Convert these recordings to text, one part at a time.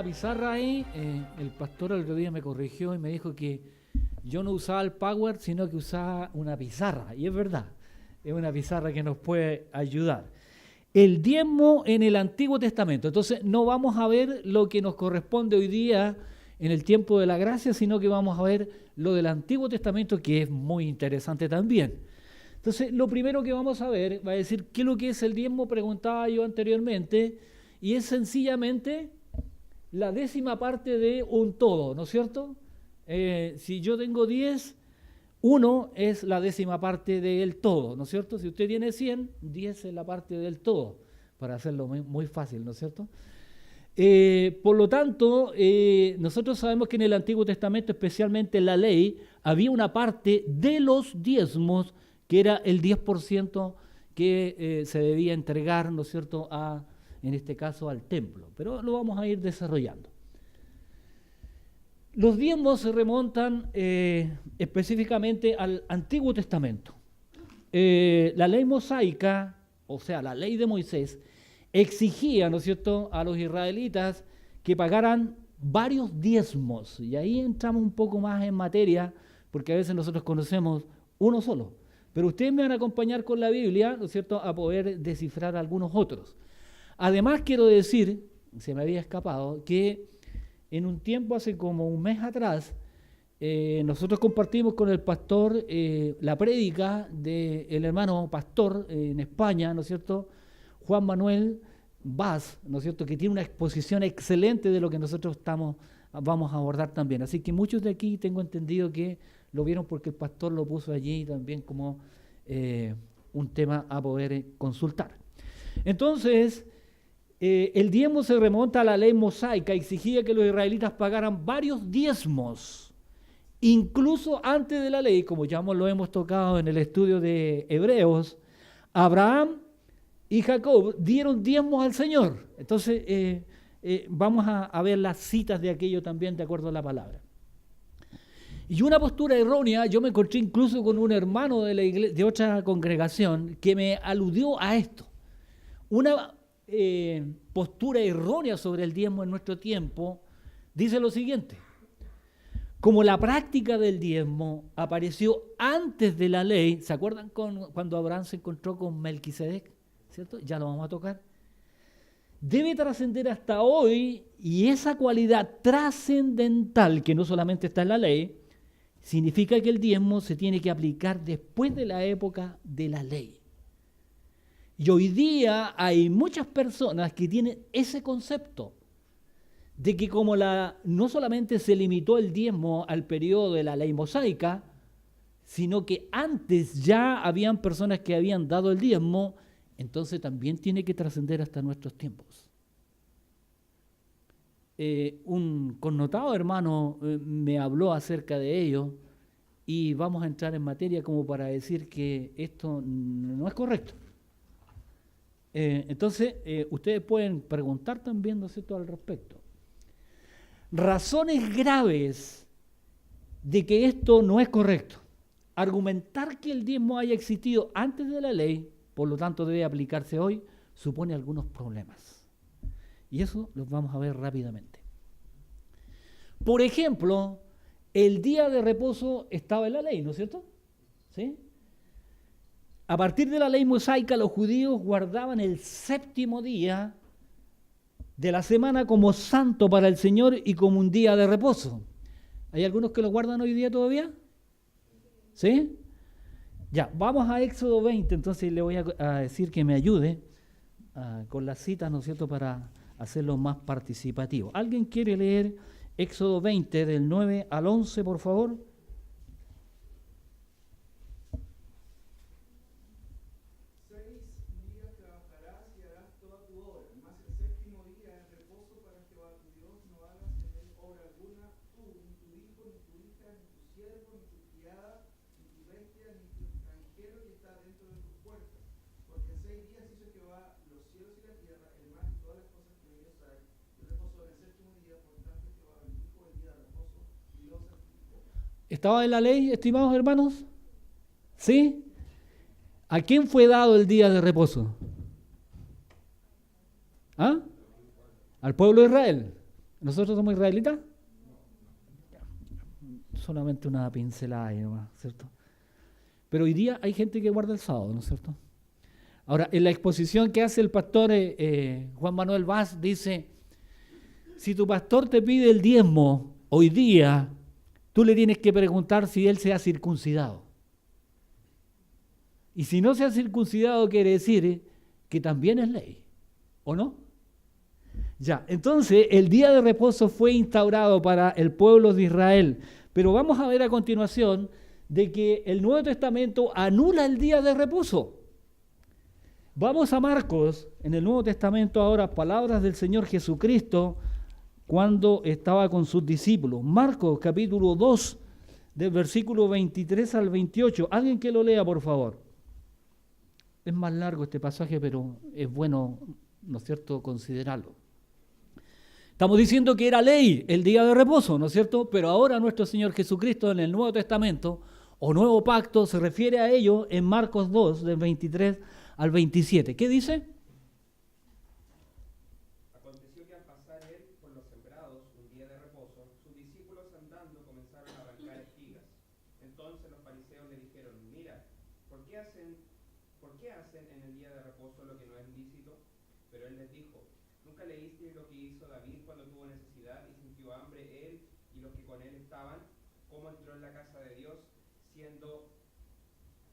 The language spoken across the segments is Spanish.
la pizarra ahí, el pastor el otro día me corrigió y me dijo que yo no usaba el Power, sino que usaba una pizarra. Y es verdad, es una pizarra que nos puede ayudar. El diezmo en el Antiguo Testamento. Entonces no vamos a ver lo que nos corresponde hoy día en el tiempo de la gracia, sino que vamos a ver lo del Antiguo Testamento, que es muy interesante también. Entonces, lo primero que vamos a ver va a decir qué es lo que es el diezmo, preguntaba yo anteriormente, y es sencillamente la décima parte de un todo, ¿no es cierto? Si yo tengo 10, 1 es la décima parte del todo, ¿no es cierto? Si usted tiene 100, 10 es la parte del todo, para hacerlo muy fácil, ¿no es cierto? Por lo tanto, nosotros sabemos que en el Antiguo Testamento, especialmente en la ley, había una parte de los diezmos que era el 10% que se debía entregar, ¿no es cierto?, en este caso al templo. Pero lo vamos a ir desarrollando. Los diezmos se remontan específicamente al Antiguo Testamento. La ley mosaica, o sea, la ley de Moisés, exigía, ¿no es cierto?, a los israelitas que pagaran varios diezmos. Y ahí entramos un poco más en materia, porque a veces nosotros conocemos uno solo. Pero ustedes me van a acompañar con la Biblia, ¿no es cierto?, a poder descifrar algunos otros. Además, quiero decir, se me había escapado, que en un tiempo, hace como un mes atrás, nosotros compartimos con el pastor la prédica del hermano pastor en España, ¿no es cierto?, Juan Manuel Vaz, ¿no es cierto?, que tiene una exposición excelente de lo que nosotros vamos a abordar también. Así que muchos de aquí tengo entendido que lo vieron porque el pastor lo puso allí también como un tema a poder consultar. Entonces, el diezmo se remonta a la ley mosaica, exigía que los israelitas pagaran varios diezmos, incluso antes de la ley, como ya lo hemos tocado en el estudio de Hebreos. Abraham y Jacob dieron diezmos al Señor. Entonces, vamos a ver las citas de aquello también de acuerdo a la palabra. Y una postura errónea, yo me encontré incluso con un hermano de la iglesia, de otra congregación, que me aludió a esto. Una postura errónea sobre el diezmo en nuestro tiempo dice lo siguiente: como la práctica del diezmo apareció antes de la ley, ¿se acuerdan cuando Abraham se encontró con Melquisedec? ¿Cierto? Ya lo vamos a tocar. Debe trascender hasta hoy, y esa cualidad trascendental que no solamente está en la ley, significa que el diezmo se tiene que aplicar después de la época de la ley. Y hoy día hay muchas personas que tienen ese concepto de que como no solamente se limitó el diezmo al periodo de la ley mosaica, sino que antes ya habían personas que habían dado el diezmo, entonces también tiene que trascender hasta nuestros tiempos. Un connotado hermano me habló acerca de ello y vamos a entrar en materia como para decir que esto no es correcto. Entonces, ustedes pueden preguntar también, ¿no es cierto?, al respecto. Razones graves de que esto no es correcto. Argumentar que el diezmo haya existido antes de la ley, por lo tanto debe aplicarse hoy, supone algunos problemas. Y eso los vamos a ver rápidamente. Por ejemplo, el día de reposo estaba en la ley, ¿no es cierto? ¿Sí? A partir de la ley mosaica, los judíos guardaban el séptimo día de la semana como santo para el Señor y como un día de reposo. ¿Hay algunos que lo guardan hoy día todavía? ¿Sí? Ya, vamos a Éxodo 20, entonces le voy a decir que me ayude con las citas, ¿no es cierto?, para hacerlo más participativo. ¿Alguien quiere leer Éxodo 20 del 9 al 11, por favor? ¿Estaba en la ley, estimados hermanos? ¿Sí? ¿A quién fue dado el día de reposo? ¿Ah? Al pueblo de Israel. ¿Nosotros somos israelitas? Solamente una pincelada ahí nomás, ¿cierto? Pero hoy día hay gente que guarda el sábado, ¿no es cierto? Ahora, en la exposición que hace el pastor Juan Manuel Vaz, dice, si tu pastor te pide el diezmo hoy día, tú le tienes que preguntar si él se ha circuncidado. Y si no se ha circuncidado, quiere decir que también es ley, ¿o no? Ya, entonces el día de reposo fue instaurado para el pueblo de Israel, pero vamos a ver a continuación de que el Nuevo Testamento anula el día de reposo. Vamos a Marcos, en el Nuevo Testamento ahora, palabras del Señor Jesucristo cuando estaba con sus discípulos. Marcos capítulo 2, del versículo 23 al 28. Alguien que lo lea, por favor. Es más largo este pasaje, pero es bueno, ¿no es cierto?, considerarlo. Estamos diciendo que era ley el día de reposo, ¿no es cierto? Pero ahora nuestro Señor Jesucristo en el Nuevo Testamento o Nuevo Pacto se refiere a ello en Marcos 2, del 23 al 27. ¿Qué dice? Aconteció que al pasar él por los sembrados un día de reposo, sus discípulos andando comenzaron a arrancar espigas. Entonces los fariseos le dijeron, mira, ¿por qué hacen en el día de reposo lo que no es lícito? Pero él les dijo, ¿nunca leísteis lo que hizo David cuando tuvo necesidad y sintió hambre él y los que con él estaban? ¿Cómo entró en la casa de Dios, siendo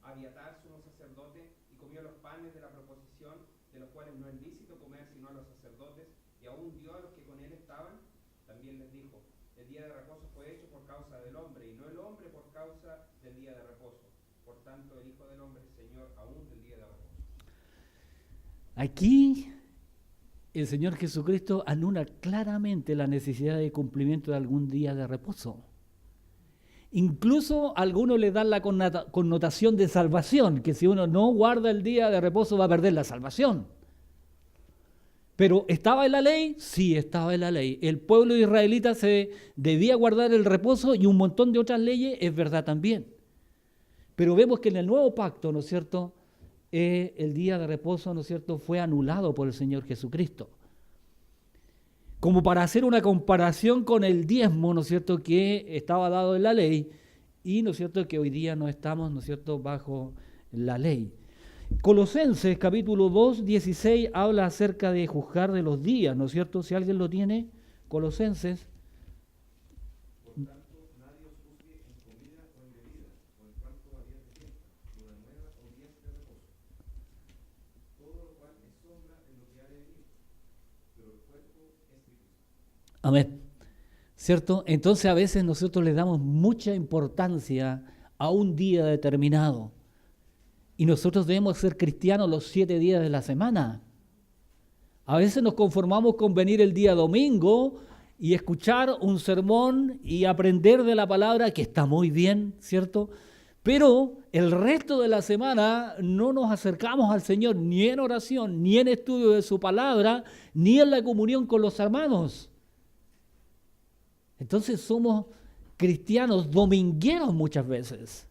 Abiatar sumo sacerdote, y comió los panes de la proposición, de los cuales no es lícito comer sino a los sacerdotes, y aún dio a los que con él estaban? También les dijo, el día de reposo fue hecho por causa del hombre, y no el hombre por causa del día de reposo. Por tanto, el Hijo del Hombre es Señor aún del día de reposo. Aquí el Señor Jesucristo anula claramente la necesidad de cumplimiento de algún día de reposo. Incluso algunos le dan la connotación de salvación, que si uno no guarda el día de reposo va a perder la salvación. Pero ¿estaba en la ley? Sí, estaba en la ley. El pueblo israelita se debía guardar el reposo y un montón de otras leyes, es verdad también. Pero vemos que en el nuevo pacto, ¿no es cierto?, el día de reposo, ¿no es cierto?, fue anulado por el Señor Jesucristo. Como para hacer una comparación con el diezmo, ¿no es cierto?, que estaba dado en la ley y, ¿no es cierto?, que hoy día no estamos, ¿no es cierto?, bajo la ley. Colosenses capítulo 2, 16 habla acerca de juzgar de los días, ¿no es cierto? Si alguien lo tiene, Colosenses. Por tanto, nadie os juzgue en comida o en bebida, o en cuanto a días de fiesta, luna nueva o días de reposo. Todo lo cual es sombra en lo que ha de venir, pero el cuerpo es Cristo. Amén. ¿Cierto? Entonces a veces nosotros le damos mucha importancia a un día determinado. Y nosotros debemos ser cristianos los 7 días de la semana. A veces nos conformamos con venir el día domingo y escuchar un sermón y aprender de la palabra, que está muy bien, ¿cierto? Pero el resto de la semana no nos acercamos al Señor ni en oración, ni en estudio de su palabra, ni en la comunión con los hermanos. Entonces somos cristianos domingueros muchas veces.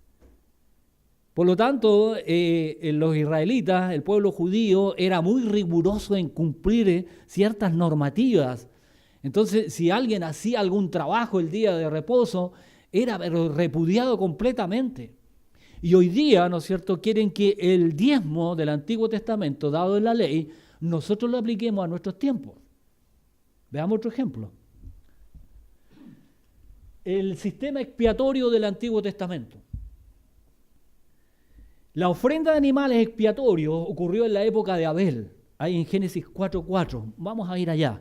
Por lo tanto, los israelitas, el pueblo judío, era muy riguroso en cumplir ciertas normativas. Entonces, si alguien hacía algún trabajo el día de reposo, era repudiado completamente. Y hoy día, ¿no es cierto?, quieren que el diezmo del Antiguo Testamento, dado en la ley, nosotros lo apliquemos a nuestros tiempos. Veamos otro ejemplo. El sistema expiatorio del Antiguo Testamento. La ofrenda de animales expiatorios ocurrió en la época de Abel, ahí en Génesis 4:4. Vamos a ir allá.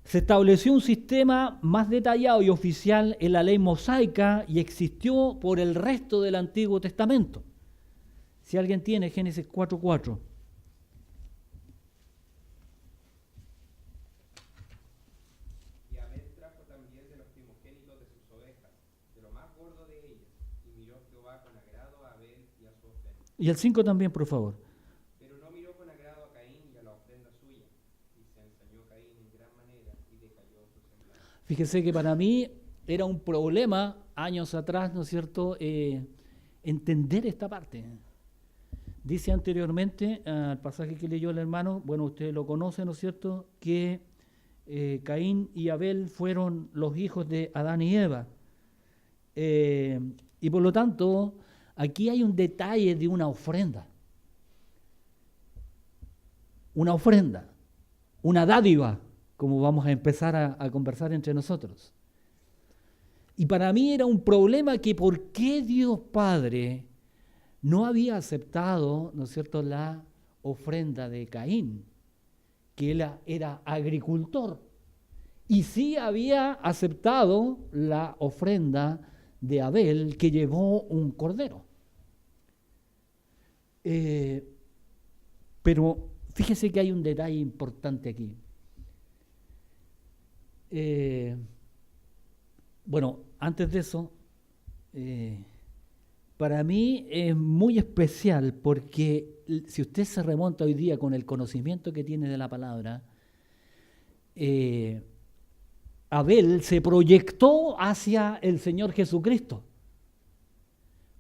Se estableció un sistema más detallado y oficial en la ley mosaica y existió por el resto del Antiguo Testamento. Si alguien tiene Génesis 4:4. Y Abel trajo también de los primogénitos de sus ovejas, de lo más gordo de ellas, y miró Jehová con agrado a Abel y a su ofrenda. Y el 5 también, por favor. Pero no miró con agrado a Caín y a la ofrenda suya, y se ensañó Caín en gran manera y decayó su semblante. Fíjese que para mí era un problema años atrás, ¿no es cierto?, entender esta parte. Dice anteriormente, al pasaje que leyó el hermano, bueno, usted lo conoce, ¿no es cierto?, que Caín y Abel fueron los hijos de Adán y Eva. Y por lo tanto, aquí hay un detalle de una ofrenda. Una ofrenda, una dádiva, como vamos a empezar a conversar entre nosotros. Y para mí era un problema que por qué Dios Padre no había aceptado, ¿no es cierto?, la ofrenda de Caín, que él era agricultor, y sí había aceptado la ofrenda de Abel, que llevó un cordero. Pero fíjese que hay un detalle importante aquí. Bueno, antes de eso, para mí es muy especial porque si usted se remonta hoy día con el conocimiento que tiene de la palabra, Abel se proyectó hacia el Señor Jesucristo.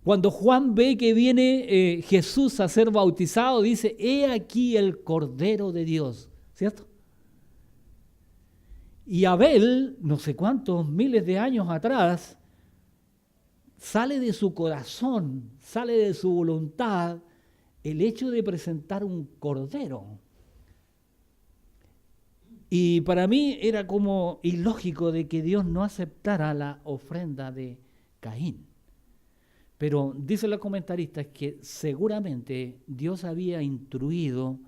Cuando Juan ve que viene Jesús a ser bautizado, dice, he aquí el Cordero de Dios, ¿cierto? Y Abel, no sé cuántos miles de años atrás, sale de su corazón, sale de su voluntad el hecho de presentar un cordero. Y para mí era como ilógico de que Dios no aceptara la ofrenda de Caín. Pero dicen los comentaristas que seguramente Dios había instruido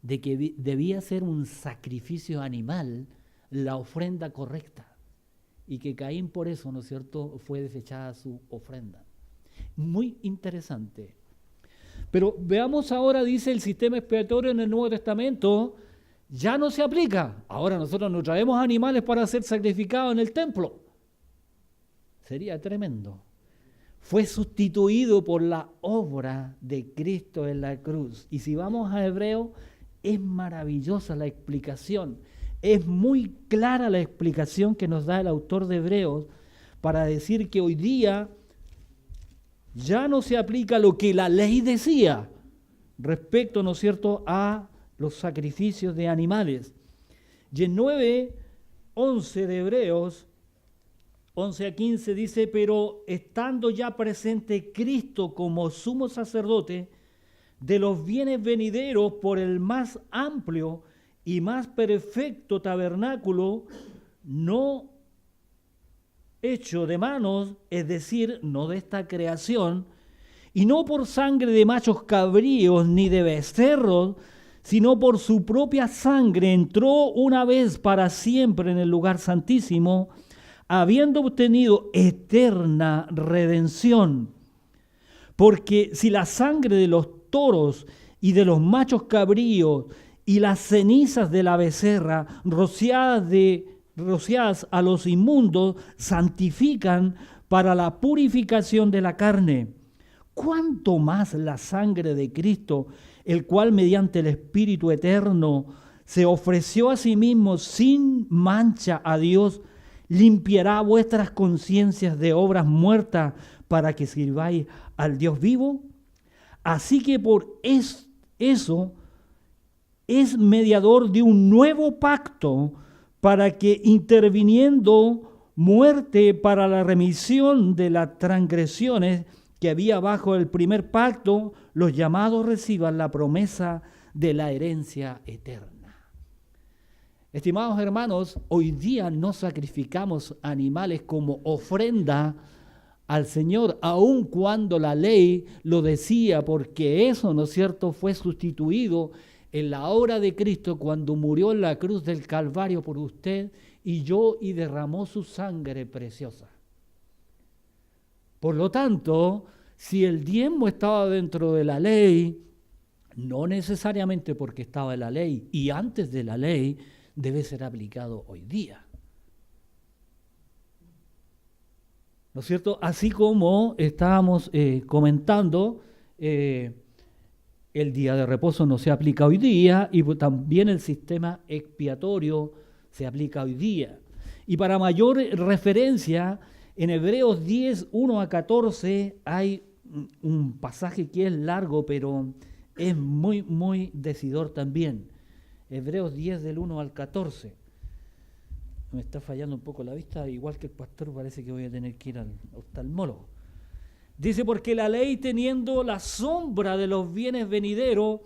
de que debía ser un sacrificio animal la ofrenda correcta. Y que Caín por eso, ¿no es cierto?, fue desechada su ofrenda. Muy interesante. Pero veamos ahora, dice, el sistema expiatorio en el Nuevo Testamento ya no se aplica. Ahora nosotros no traemos animales para ser sacrificados en el templo. Sería tremendo. Fue sustituido por la obra de Cristo en la cruz. Y si vamos a Hebreos, es maravillosa la explicación. Es muy clara la explicación que nos da el autor de Hebreos para decir que hoy día ya no se aplica lo que la ley decía respecto, ¿no es cierto?, a los sacrificios de animales. Y en 9:11 de Hebreos, 11 a 15 dice, pero estando ya presente Cristo como sumo sacerdote de los bienes venideros por el más amplio y más perfecto tabernáculo, no hecho de manos, es decir, no de esta creación, y no por sangre de machos cabríos ni de becerros, sino por su propia sangre entró una vez para siempre en el lugar santísimo, habiendo obtenido eterna redención. Porque si la sangre de los toros y de los machos cabríos y las cenizas de la becerra rociadas a los inmundos santifican para la purificación de la carne, ¿cuánto más la sangre de Cristo, el cual mediante el Espíritu eterno se ofreció a sí mismo sin mancha a Dios, limpiará vuestras conciencias de obras muertas para que sirváis al Dios vivo? Así que por eso es mediador de un nuevo pacto, para que interviniendo muerte para la remisión de las transgresiones que había bajo el primer pacto, los llamados reciban la promesa de la herencia eterna. Estimados hermanos, hoy día no sacrificamos animales como ofrenda al Señor, aun cuando la ley lo decía, porque eso, ¿no es cierto?, fue sustituido en la obra de Cristo cuando murió en la cruz del Calvario por usted y yo y derramó su sangre preciosa. Por lo tanto, si el diezmo estaba dentro de la ley, no necesariamente porque estaba en la ley y antes de la ley, debe ser aplicado hoy día. ¿No es cierto? Así como estábamos comentando, el día de reposo no se aplica hoy día y también el sistema expiatorio se aplica hoy día. Y para mayor referencia, en Hebreos 10, 1 a 14 hay un pasaje que es largo, pero es muy, muy decidor también. Hebreos 10 del 1 al 14. me está fallando un poco la vista, igual que el pastor parece que voy a tener que ir al oftalmólogo. Dice, porque la ley teniendo la sombra de los bienes venideros,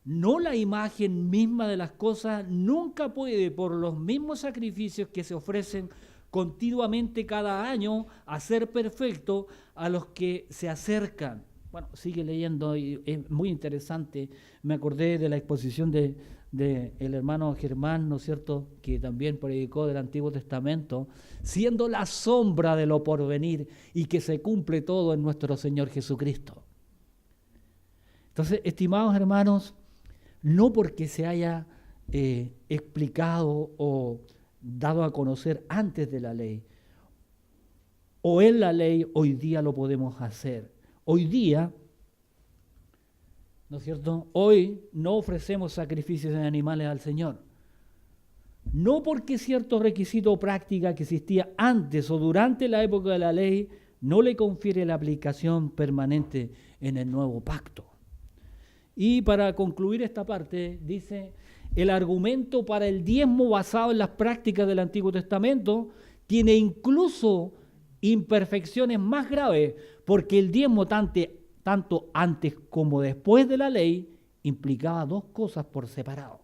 no la imagen misma de las cosas, nunca puede, por los mismos sacrificios que se ofrecen continuamente cada año, hacer perfecto a los que se acercan. Bueno, sigue leyendo y es muy interesante. Me acordé de la exposición de el hermano Germán, ¿no es cierto?, que también predicó del Antiguo Testamento, siendo la sombra de lo porvenir y que se cumple todo en nuestro Señor Jesucristo. Entonces, estimados hermanos, no porque se haya explicado o dado a conocer antes de la ley o en la ley, hoy día lo podemos hacer. Hoy día, ¿no es cierto? Hoy no ofrecemos sacrificios de animales al Señor. No porque cierto requisito o práctica que existía antes o durante la época de la ley no le confiere la aplicación permanente en el nuevo pacto. Y para concluir esta parte, dice, el argumento para el diezmo basado en las prácticas del Antiguo Testamento tiene incluso imperfecciones más graves, porque el diezmo tanto antes como después de la ley implicaba dos cosas por separado.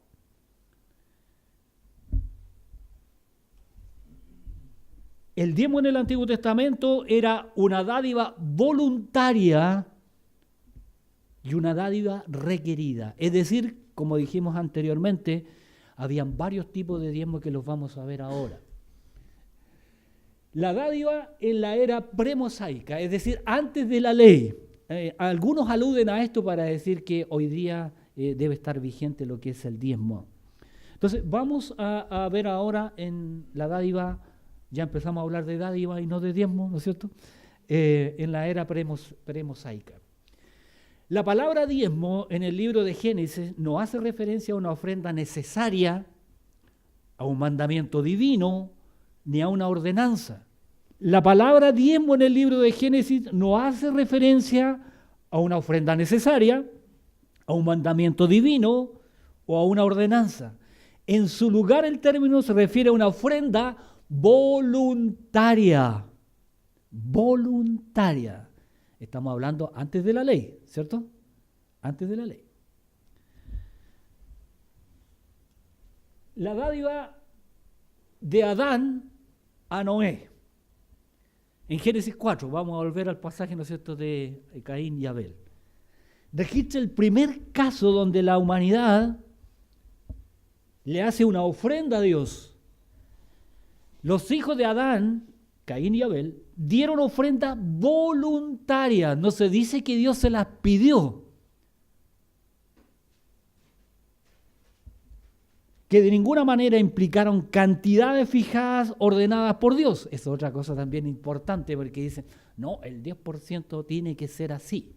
El diezmo en el Antiguo Testamento era una dádiva voluntaria y una dádiva requerida. Es decir, como dijimos anteriormente, habían varios tipos de diezmo que los vamos a ver ahora. La dádiva en la era premosaica, es decir, antes de la ley. Algunos aluden a esto para decir que hoy día debe estar vigente lo que es el diezmo. Entonces, vamos a ver ahora en la dádiva, ya empezamos a hablar de dádiva y no de diezmo, ¿no es cierto? En la era premosaica. La palabra diezmo en el libro de Génesis no hace referencia a una ofrenda necesaria, a un mandamiento divino, ni a una ordenanza. La palabra diezmo en el libro de Génesis no hace referencia a una ofrenda necesaria, a un mandamiento divino o a una ordenanza. En su lugar el término se refiere a una ofrenda voluntaria. Voluntaria. Estamos hablando antes de la ley, ¿cierto? Antes de la ley. La dádiva de Adán a Noé. En Génesis 4, vamos a volver al pasaje, ¿no es cierto?, de Caín y Abel. Registra el primer caso donde la humanidad le hace una ofrenda a Dios. Los hijos de Adán, Caín y Abel, dieron ofrenda voluntaria. No se dice que Dios se las pidió. Que de ninguna manera implicaron cantidades fijadas, ordenadas por Dios. Es otra cosa también importante porque dicen, no, el 10% tiene que ser así.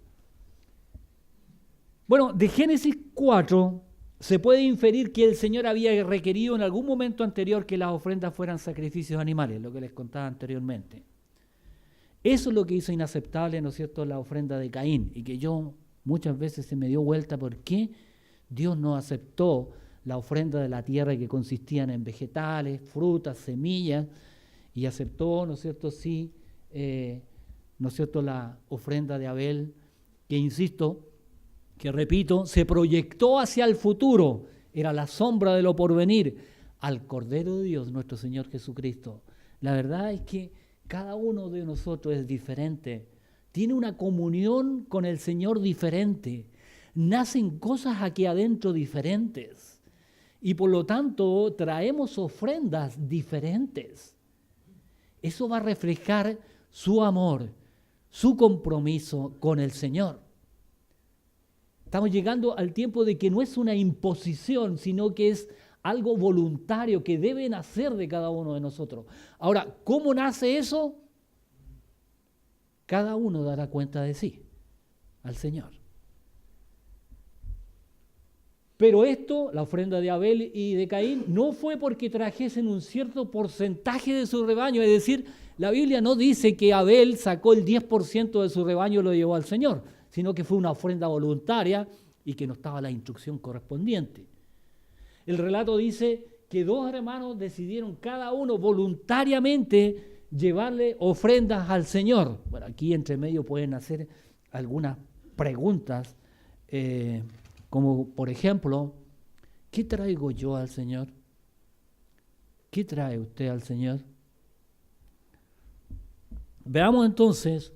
Bueno, de Génesis 4 se puede inferir que el Señor había requerido en algún momento anterior que las ofrendas fueran sacrificios animales, lo que les contaba anteriormente. Eso es lo que hizo inaceptable, ¿no es cierto?, la ofrenda de Caín, y que yo muchas veces se me dio vuelta por qué Dios no aceptó la ofrenda de la tierra que consistían en vegetales, frutas, semillas, y aceptó, ¿no es cierto?, sí, ¿no es cierto?, la ofrenda de Abel, que insisto, que repito, se proyectó hacia el futuro, era la sombra de lo porvenir, al Cordero de Dios, nuestro Señor Jesucristo. La verdad es que cada uno de nosotros es diferente, tiene una comunión con el Señor diferente, nacen cosas aquí adentro diferentes y por lo tanto traemos ofrendas diferentes. Eso va a reflejar su amor, su compromiso con el Señor. Estamos llegando al tiempo de que no es una imposición, sino que es algo voluntario que debe nacer de cada uno de nosotros. Ahora, ¿cómo nace eso? Cada uno dará cuenta de sí al Señor. Pero esto, la ofrenda de Abel y de Caín, no fue porque trajesen un cierto porcentaje de su rebaño. Es decir, la Biblia no dice que Abel sacó el 10% de su rebaño y lo llevó al Señor, sino que fue una ofrenda voluntaria y que no estaba la instrucción correspondiente. El relato dice que dos hermanos decidieron cada uno voluntariamente llevarle ofrendas al Señor. Bueno, aquí entre medio pueden hacer algunas preguntas, como por ejemplo, ¿qué traigo yo al Señor? ¿Qué trae usted al Señor? Veamos entonces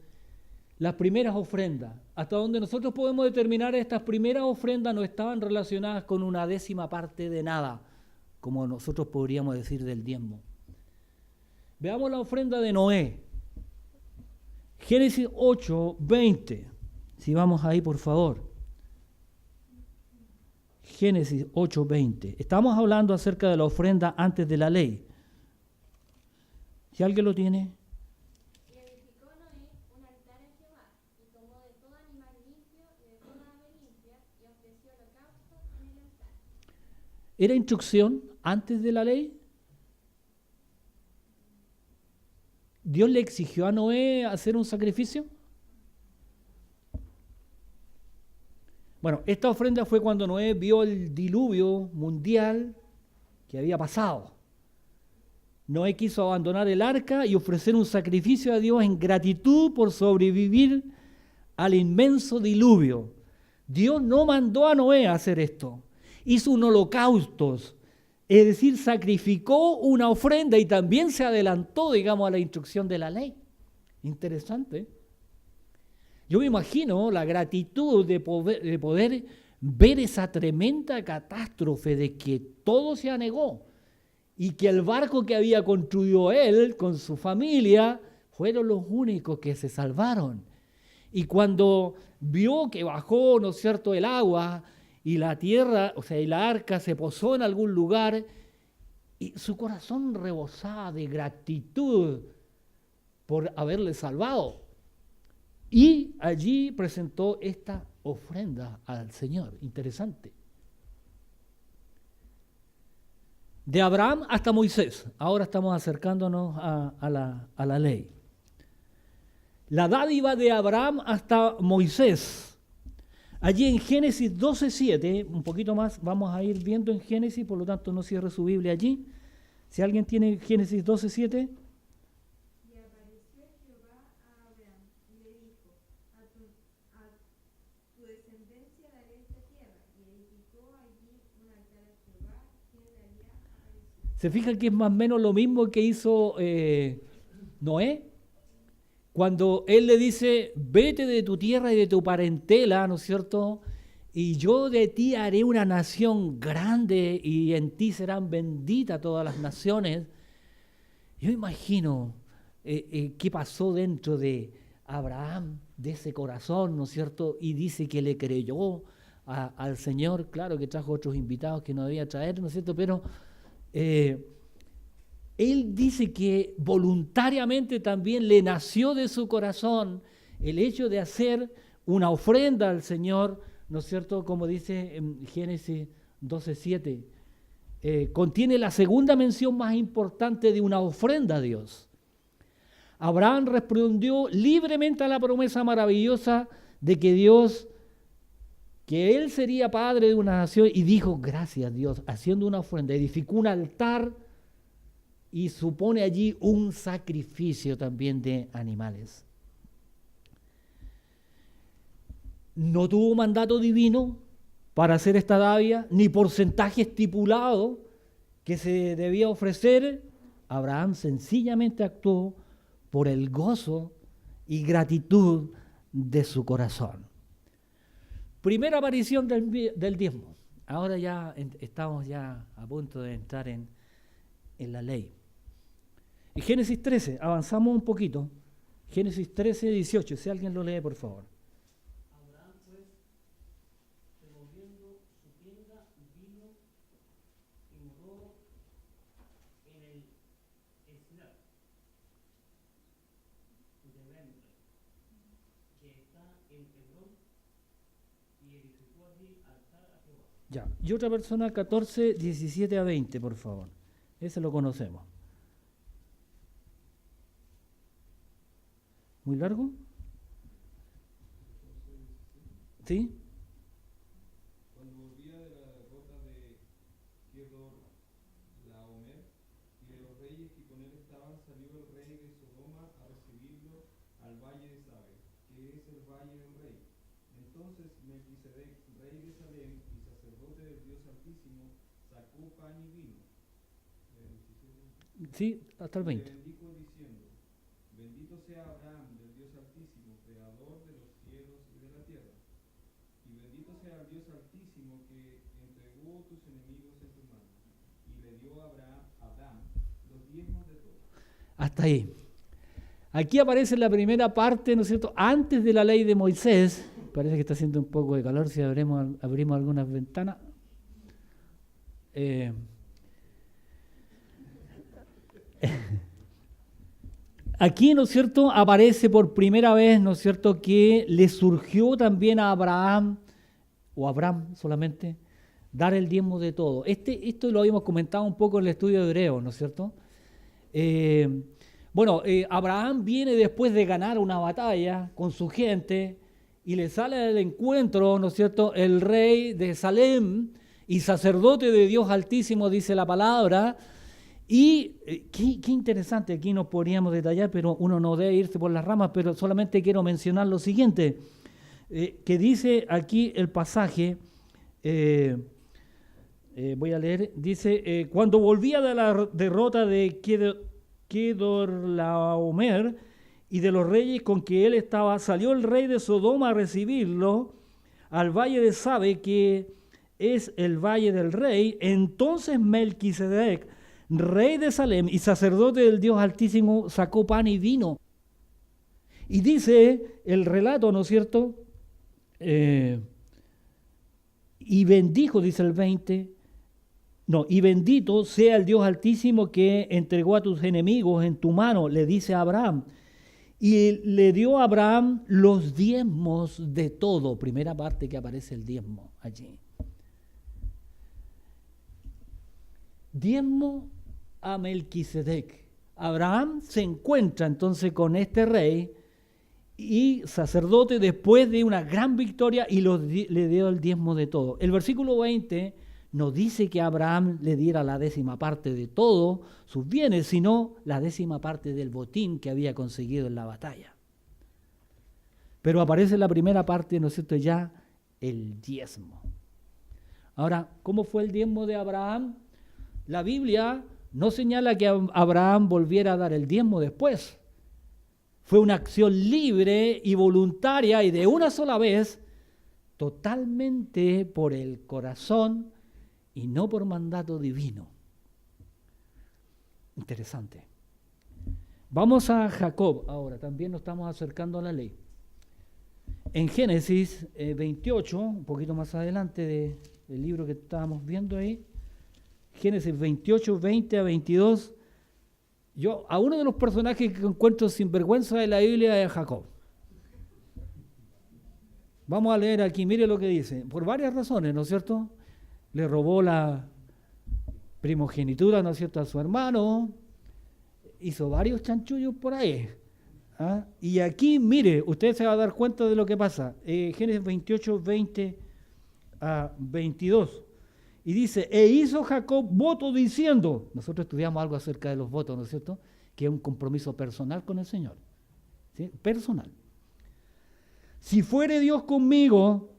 las primeras ofrendas. Hasta donde nosotros podemos determinar, estas primeras ofrendas no estaban relacionadas con una décima parte de nada, como nosotros podríamos decir del diezmo. Veamos la ofrenda de Noé. Génesis 8, 20. Si vamos ahí, por favor. Génesis 8, 20. Estamos hablando acerca de la ofrenda antes de la ley. Si alguien lo tiene. ¿Era instrucción antes de la ley? ¿Dios le exigió a Noé hacer un sacrificio? Bueno, esta ofrenda fue cuando Noé vio el diluvio mundial que había pasado. Noé quiso abandonar el arca y ofrecer un sacrificio a Dios en gratitud por sobrevivir al inmenso diluvio. Dios no mandó a Noé a hacer esto. Hizo un holocausto, es decir, sacrificó una ofrenda y también se adelantó, digamos, a la instrucción de la ley. Interesante. Yo me imagino la gratitud de poder ver esa tremenda catástrofe de que todo se anegó y que el barco que había construido él con su familia fueron los únicos que se salvaron. Y cuando vio que bajó, ¿no es cierto?, el agua y la tierra, o sea, y la arca se posó en algún lugar, y su corazón rebosaba de gratitud por haberle salvado. Y allí presentó esta ofrenda al Señor. Interesante. De Abraham hasta Moisés. Ahora estamos acercándonos a la ley. La dádiva de Abraham hasta Moisés. Allí en Génesis 12:7, un poquito más, vamos a ir viendo en Génesis, por lo tanto no cierre su Biblia allí. Si alguien tiene Génesis 12:7. Y apareció Jehová a Abraham y le dijo, a tu descendencia daré esta tierra. Y edificó allí un altar a Jehová, quien le había aparecido. ¿Se fijan que es más o menos lo mismo que hizo Noé? Cuando él le dice, vete de tu tierra y de tu parentela, ¿no es cierto? Y yo de ti haré una nación grande y en ti serán benditas todas las naciones. Yo imagino qué pasó dentro de Abraham, de ese corazón, ¿no es cierto? Y dice que le creyó al Señor, claro que trajo otros invitados que no debía traer, ¿no es cierto? Pero él dice que voluntariamente también le nació de su corazón el hecho de hacer una ofrenda al Señor, ¿no es cierto? Como dice en Génesis 12:7, contiene la segunda mención más importante de una ofrenda a Dios. Abraham respondió libremente a la promesa maravillosa de que Dios, que él sería padre de una nación, y dijo, gracias Dios, haciendo una ofrenda, edificó un altar y supone allí un sacrificio también de animales. No tuvo mandato divino para hacer esta dádiva, ni porcentaje estipulado que se debía ofrecer. Abraham sencillamente actuó por el gozo y gratitud de su corazón. Primera aparición del diezmo. Ahora ya estamos ya a punto de entrar en la ley. En Génesis 13, avanzamos un poquito. Génesis 13, 18, si alguien lo lee, por favor. Abraham, pues, removiendo su tienda, vino y moró en el Esnar de Memre, que está en Hebrón, y edificó allí altar a Jehová. Ya. Y otra persona, 14, 17 a 20, por favor. Ese lo conocemos. ¿Muy largo? ¿Sí? Cuando volvía de la derrota de Kedor salió el rey de Sodoma a recibirlo al valle de Sabe, que es el valle del rey. Entonces Melquisedec, rey de Salem y sacerdote del Dios Altísimo, sacó pan y vino. Sí, hasta el Le 20. bendijo diciendo: bendito sea Abraham del Dios Altísimo, creador de los cielos y de la tierra. Y bendito sea el Dios Altísimo que entregó tus enemigos en tu mano. Y le dio a Adán los diezmos de todo. Hasta ahí. Aquí aparece la primera parte, ¿no es cierto? Antes de la ley de Moisés. Parece que está haciendo un poco de calor, si abrimos algunas ventanas. Aquí, ¿no es cierto?, aparece por primera vez, ¿no es cierto?, que le surgió también a Abraham, o Abraham solamente, dar el diezmo de todo. Esto lo habíamos comentado un poco en el estudio de Hebreo, ¿no es cierto? Abraham viene después de ganar una batalla con su gente y le sale al encuentro, ¿no es cierto?, el rey de Salem y sacerdote de Dios Altísimo, dice la palabra. Y qué interesante, aquí nos podríamos detallar, pero uno no debe irse por las ramas, pero solamente quiero mencionar lo siguiente, que dice aquí el pasaje, voy a leer, dice, cuando volvía de la derrota de Kedorlaomer y de los reyes con que él estaba, salió el rey de Sodoma a recibirlo al valle de Sabe, que es el valle del rey. Entonces Melquisedec, rey de Salem y sacerdote del Dios Altísimo, sacó pan y vino. Y dice el relato, ¿no es cierto? Y bendijo, dice el 20, y bendito sea el Dios Altísimo que entregó a tus enemigos en tu mano, le dice a Abraham. Y le dio a Abraham los diezmos de todo. Primera parte que aparece el diezmo allí. Diezmo a Melquisedec. Abraham se encuentra entonces con este rey y sacerdote después de una gran victoria y le dio el diezmo de todo. El versículo 20 no dice que Abraham le diera la 10ª parte de todo sus bienes, sino la 10ª parte del botín que había conseguido en la batalla. Pero aparece la primera parte, ¿no es cierto?, ya el diezmo. Ahora, ¿cómo fue el diezmo de Abraham? La Biblia no señala que Abraham volviera a dar el diezmo después. Fue una acción libre y voluntaria y de una sola vez, totalmente por el corazón y no por mandato divino. Interesante. Vamos a Jacob ahora, también nos estamos acercando a la ley. En Génesis 28, un poquito más adelante del libro que estábamos viendo ahí, Génesis 28, 20 a 22, yo a uno de los personajes que encuentro sin vergüenza de la Biblia es Jacob. Vamos a leer aquí, mire lo que dice, por varias razones, ¿no es cierto? Le robó la primogenitura, ¿no es cierto?, a su hermano, hizo varios chanchullos por ahí. ¿Ah? Y aquí, mire, usted se va a dar cuenta de lo que pasa. Génesis 28, 20 a 22. Y dice, e hizo Jacob voto diciendo, nosotros estudiamos algo acerca de los votos, ¿no es cierto?, que es un compromiso personal con el Señor. ¿Sí? Personal. Si fuere Dios conmigo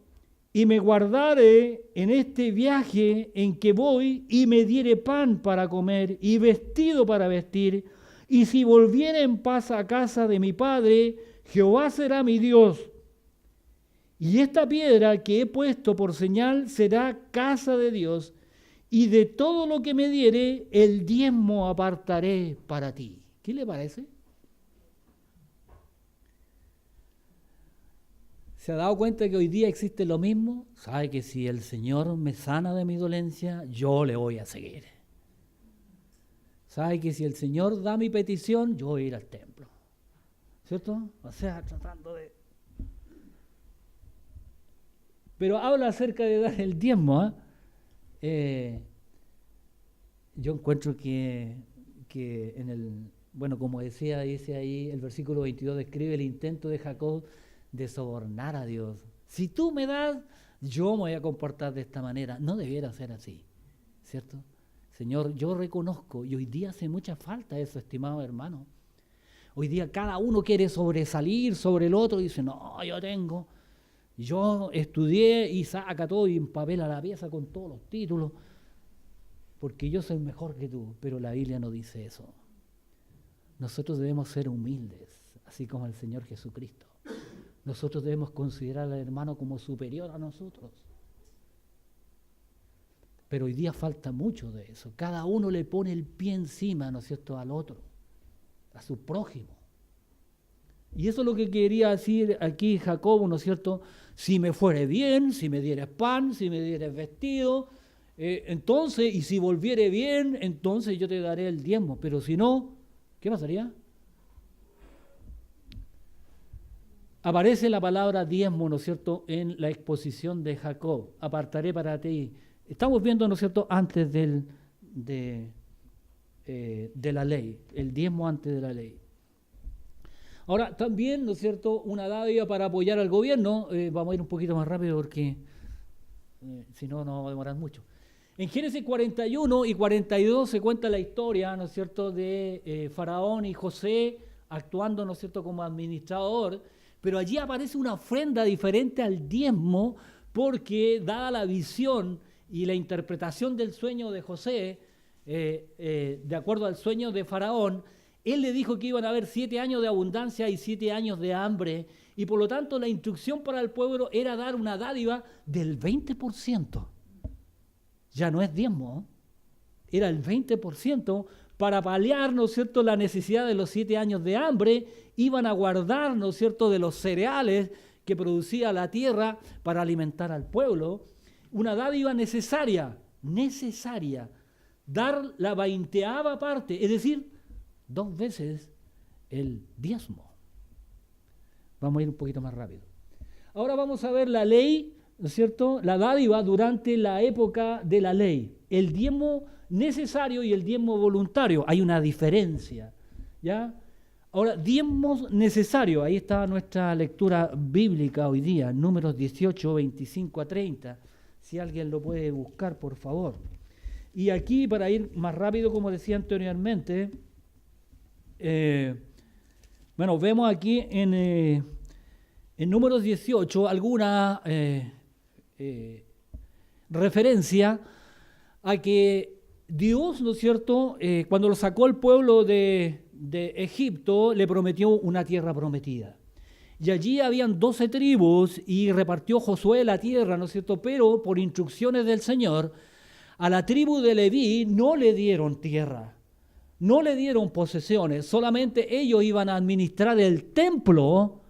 y me guardare en este viaje en que voy y me diere pan para comer y vestido para vestir, y si volviere en paz a casa de mi padre, Jehová será mi Dios. Y esta piedra que he puesto por señal será casa de Dios, y de todo lo que me diere, el diezmo apartaré para ti. ¿Qué le parece? ¿Se ha dado cuenta que hoy día existe lo mismo? Sabe que si el Señor me sana de mi dolencia, yo le voy a seguir. Sabe que si el Señor da mi petición, yo voy a ir al templo. ¿Cierto? O sea, tratando de... Pero habla acerca de dar el diezmo. Yo encuentro que en el... Bueno, como decía, dice ahí, el versículo 22 describe el intento de Jacob de sobornar a Dios. Si tú me das, yo me voy a comportar de esta manera. No debiera ser así, ¿cierto? Señor, yo reconozco, y hoy día hace mucha falta eso, estimado hermano. Hoy día cada uno quiere sobresalir sobre el otro y dice, no, yo estudié y saca todo y empapela la pieza con todos los títulos, porque yo soy mejor que tú, pero la Biblia no dice eso. Nosotros debemos ser humildes, así como el Señor Jesucristo. Nosotros debemos considerar al hermano como superior a nosotros. Pero hoy día falta mucho de eso. Cada uno le pone el pie encima, ¿no es cierto?, al otro, a su prójimo. Y eso es lo que quería decir aquí Jacobo, ¿no es cierto? Si me fuere bien, si me dieres pan, si me dieres vestido, entonces, y si volviere bien, entonces yo te daré el diezmo. Pero si no, ¿qué pasaría? Aparece la palabra diezmo, ¿no es cierto?, en la exposición de Jacob. Apartaré para ti. Estamos viendo, ¿no es cierto?, antes de la ley, el diezmo antes de la ley. Ahora, también, ¿no es cierto?, una dádiva para apoyar al gobierno. Vamos a ir un poquito más rápido porque si no, no va a demorar mucho. En Génesis 41 y 42 se cuenta la historia, ¿no es cierto?, de Faraón y José actuando, ¿no es cierto?, como administrador, pero allí aparece una ofrenda diferente al diezmo porque, dada la visión y la interpretación del sueño de José, de acuerdo al sueño de Faraón, él le dijo que iban a haber 7 años de abundancia y 7 años de hambre, y por lo tanto la instrucción para el pueblo era dar una dádiva del 20%. Ya no es diezmo, era el 20% para paliar, ¿no es cierto?, la necesidad de los 7 años de hambre. Iban a guardar, ¿no es cierto?, de los cereales que producía la tierra para alimentar al pueblo. Una dádiva necesaria, dar la 20ª parte, es decir, 2 veces el diezmo. Vamos a ir un poquito más rápido. Ahora vamos a ver la ley, ¿no es cierto?, la dádiva durante la época de la ley. El diezmo necesario y el diezmo voluntario. Hay una diferencia, ¿ya? Ahora, diezmos necesarios. Ahí está nuestra lectura bíblica hoy día, Números 18, 25 a 30. Si alguien lo puede buscar, por favor. Y aquí, para ir más rápido, como decía anteriormente, vemos aquí en Números 18 alguna referencia a que Dios, ¿no es cierto?, cuando lo sacó el pueblo de Egipto, le prometió una tierra prometida. Y allí habían 12 tribus y repartió Josué la tierra, ¿no es cierto?, pero por instrucciones del Señor, a la tribu de Leví no le dieron tierra, no le dieron posesiones, solamente ellos iban a administrar el templo,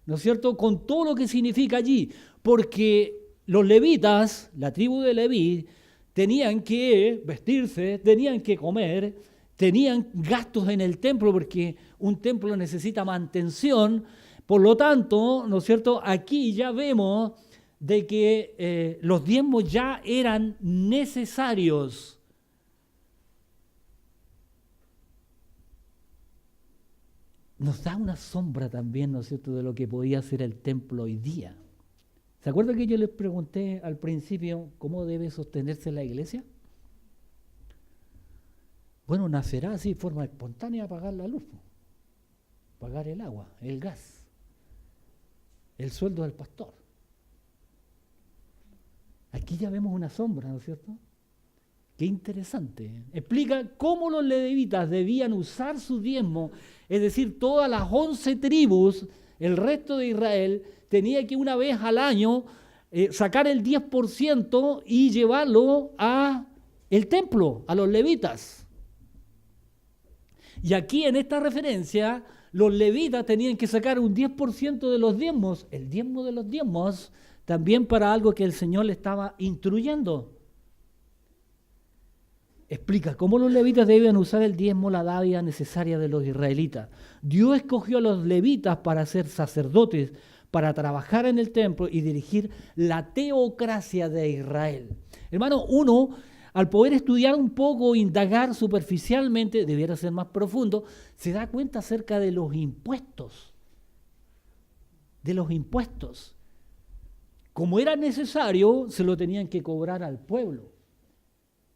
¿no es cierto?, con todo lo que significa allí, porque los levitas, la tribu de Leví, tenían que vestirse, tenían que comer, tenían gastos en el templo, porque un templo necesita mantención. Por lo tanto, ¿no es cierto?, aquí ya vemos de que los diezmos ya eran necesarios. Nos da una sombra también, ¿no es cierto?, de lo que podía ser el templo hoy día. ¿Se acuerdan que yo les pregunté al principio cómo debe sostenerse la iglesia? Bueno, nacerá así, de forma espontánea, pagar la luz, pagar el agua, el gas, el sueldo del pastor. Aquí ya vemos una sombra, ¿no es cierto? Qué interesante. Explica cómo los levitas debían usar su diezmo, es decir, todas las 11 tribus, el resto de Israel, tenía que una vez al año sacar el 10% y llevarlo a el templo, a los levitas. Y aquí en esta referencia, los levitas tenían que sacar un 10% de los diezmos, el diezmo de los diezmos, también para algo que el Señor le estaba instruyendo. Explica cómo los levitas debían usar el diezmo, la dádiva necesaria de los israelitas. Dios escogió a los levitas para ser sacerdotes, para trabajar en el templo y dirigir la teocracia de Israel. Hermano, uno, al poder estudiar un poco, indagar superficialmente, debiera ser más profundo, se da cuenta acerca de los impuestos. como era necesario, se lo tenían que cobrar al pueblo.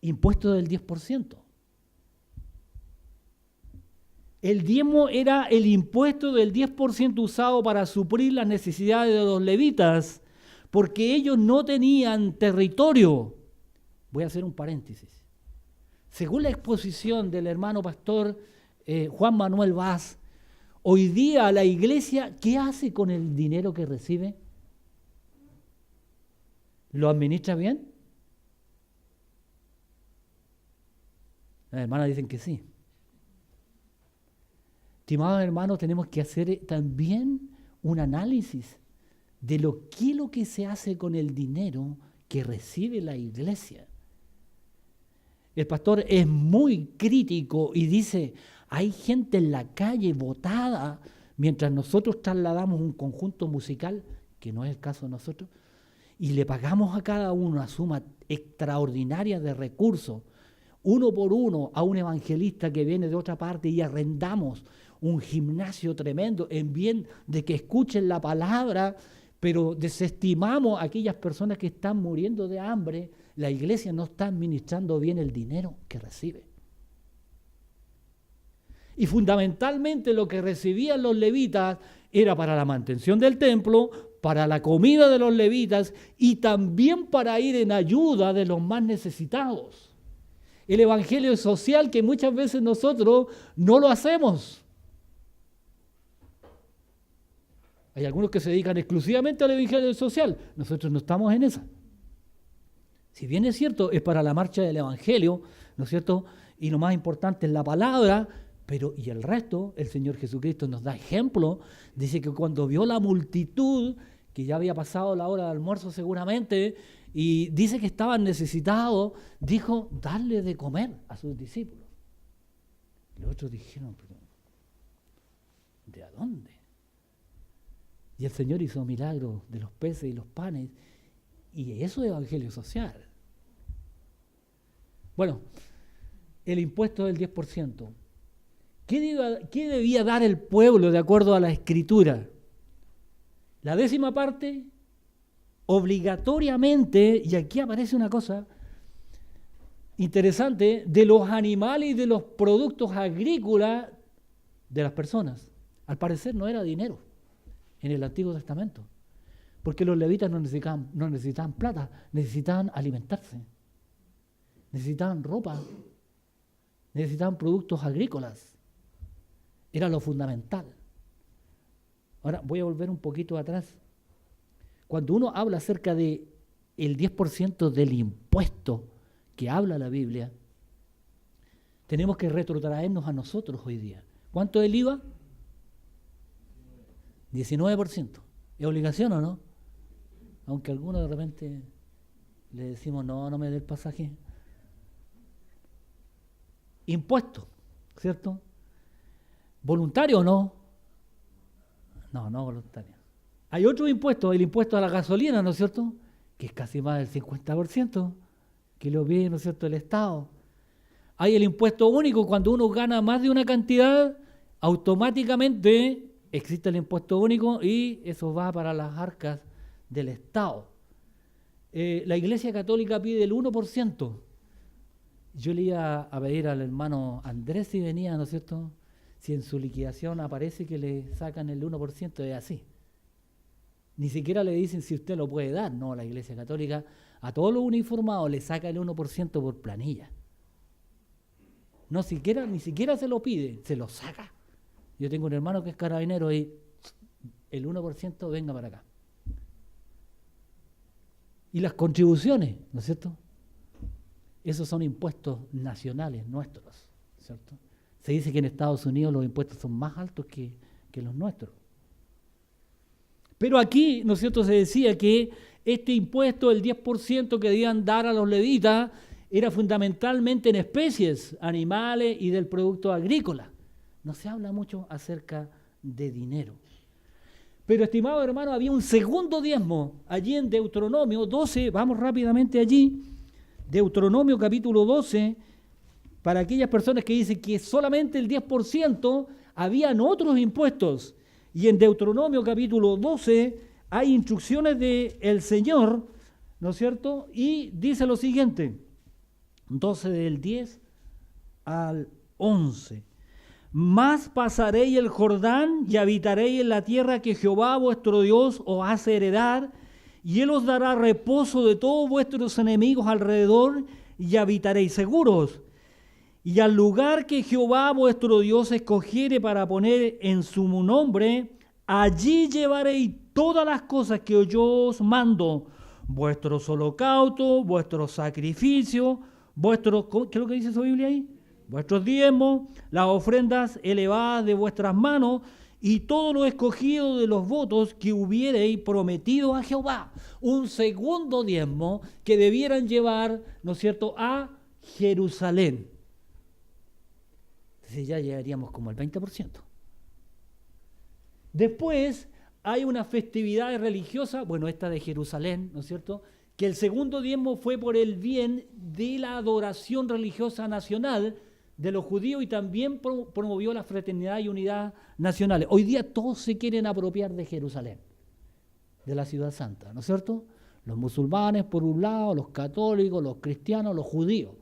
Impuesto del 10%. El diezmo era el impuesto del 10% usado para suplir las necesidades de los levitas, porque ellos no tenían territorio. Voy a hacer un paréntesis. Según la exposición del hermano pastor Juan Manuel Vaz, hoy día la iglesia, ¿qué hace con el dinero que recibe? ¿Lo administra bien? Las hermanas dicen que sí. Estimados hermanos, tenemos que hacer también un análisis de lo que se hace con el dinero que recibe la iglesia. El pastor es muy crítico y dice, hay gente en la calle botada mientras nosotros trasladamos un conjunto musical, que no es el caso de nosotros, y le pagamos a cada uno una suma extraordinaria de recursos, uno por uno, a un evangelista que viene de otra parte y arrendamos un gimnasio tremendo en bien de que escuchen la palabra, pero desestimamos a aquellas personas que están muriendo de hambre. La iglesia no está administrando bien el dinero que recibe. Y fundamentalmente lo que recibían los levitas era para la mantención del templo, para la comida de los levitas y también para ir en ayuda de los más necesitados. El evangelio social que muchas veces nosotros no lo hacemos. Hay algunos que se dedican exclusivamente al evangelio social. Nosotros no estamos en esa. Si bien es cierto, es para la marcha del evangelio, ¿no es cierto? Y lo más importante es la palabra, pero y el resto, el Señor Jesucristo nos da ejemplo. Dice que cuando vio la multitud, que ya había pasado la hora de almuerzo seguramente, y dice que estaban necesitados, dijo, darle de comer a sus discípulos. Los otros dijeron, pero ¿de a dónde? Y el Señor hizo milagros de los peces y los panes, y eso es evangelio social. Bueno, el impuesto del 10%. ¿Qué debía dar el pueblo de acuerdo a la Escritura? La 10ª parte, obligatoriamente, y aquí aparece una cosa interesante, de los animales y de los productos agrícolas de las personas. Al parecer no era dinero en el Antiguo Testamento, porque los levitas no necesitaban plata, necesitaban alimentarse, necesitaban ropa, necesitaban productos agrícolas. Era lo fundamental. Ahora voy a volver un poquito atrás. Cuando uno habla acerca de el 10% del impuesto que habla la Biblia, tenemos que retrotraernos a nosotros hoy día. ¿Cuánto es el IVA? 19%. ¿Es obligación o no? Aunque algunos de repente le decimos, no me dé el pasaje. Impuesto, ¿cierto? ¿Voluntario o no? No voluntario. Hay otro impuesto, el impuesto a la gasolina, ¿no es cierto? Que es casi más del 50%, que lo pide, ¿no es cierto?, el Estado. Hay el impuesto único, cuando uno gana más de una cantidad, automáticamente existe el impuesto único y eso va para las arcas del Estado. La Iglesia Católica pide el 1%. Yo le iba a pedir al hermano Andrés si venía, ¿no es cierto?, si en su liquidación aparece que le sacan el 1%, es así. Ni siquiera le dicen si usted lo puede dar. No, la Iglesia Católica a todos los uniformados le saca el 1% por planilla. No, ni siquiera se lo pide, se lo saca. Yo tengo un hermano que es carabinero y el 1% venga para acá. Y las contribuciones, ¿no es cierto? Esos son impuestos nacionales nuestros, ¿cierto? Se dice que en Estados Unidos los impuestos son más altos que los nuestros. Pero aquí, ¿no es cierto?, se decía que este impuesto, el 10% que debían dar a los levitas, era fundamentalmente en especies, animales y del producto agrícola. No se habla mucho acerca de dinero. Pero, estimado hermano, había un segundo diezmo allí en Deuteronomio 12, vamos rápidamente allí, Deuteronomio capítulo 12, para aquellas personas que dicen que solamente el 10%, habían otros impuestos. Y en Deuteronomio capítulo 12 hay instrucciones del Señor, ¿no es cierto? Y dice lo siguiente, 12 del 10 al 11. Más pasaréis el Jordán y habitaréis en la tierra que Jehová vuestro Dios os hace heredar, y Él os dará reposo de todos vuestros enemigos alrededor, y habitaréis seguros. Y al lugar que Jehová vuestro Dios escogiere para poner en su nombre, allí llevaréis todas las cosas que yo os mando, vuestros holocaustos, vuestros sacrificios, vuestros, ¿qué es lo que dice su Biblia ahí? Vuestros diezmos, las ofrendas elevadas de vuestras manos y todo lo escogido de los votos que hubierais prometido a Jehová. Un segundo diezmo que debieran llevar, ¿no es cierto?, a Jerusalén. Entonces ya llegaríamos como al 20%. Después hay una festividad religiosa, bueno, esta de Jerusalén, ¿no es cierto?, que el segundo diezmo fue por el bien de la adoración religiosa nacional de los judíos y también promovió la fraternidad y unidad nacionales. Hoy día todos se quieren apropiar de Jerusalén, de la ciudad santa, ¿no es cierto? Los musulmanes por un lado, los católicos, los cristianos, los judíos.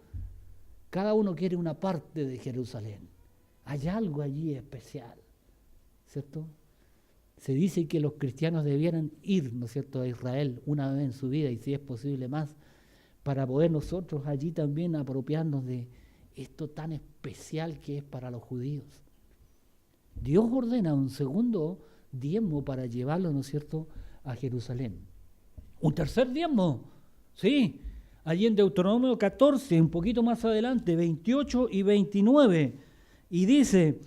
Cada uno quiere una parte de Jerusalén. Hay algo allí especial, ¿cierto? Se dice que los cristianos debieran ir, ¿no es cierto?, a Israel una vez en su vida y si es posible más, para poder nosotros allí también apropiarnos de esto tan especial que es para los judíos. Dios ordena un segundo diezmo para llevarlo, ¿no es cierto?, a Jerusalén. Un tercer diezmo, sí, allí en Deuteronomio 14, un poquito más adelante, 28 y 29, y dice: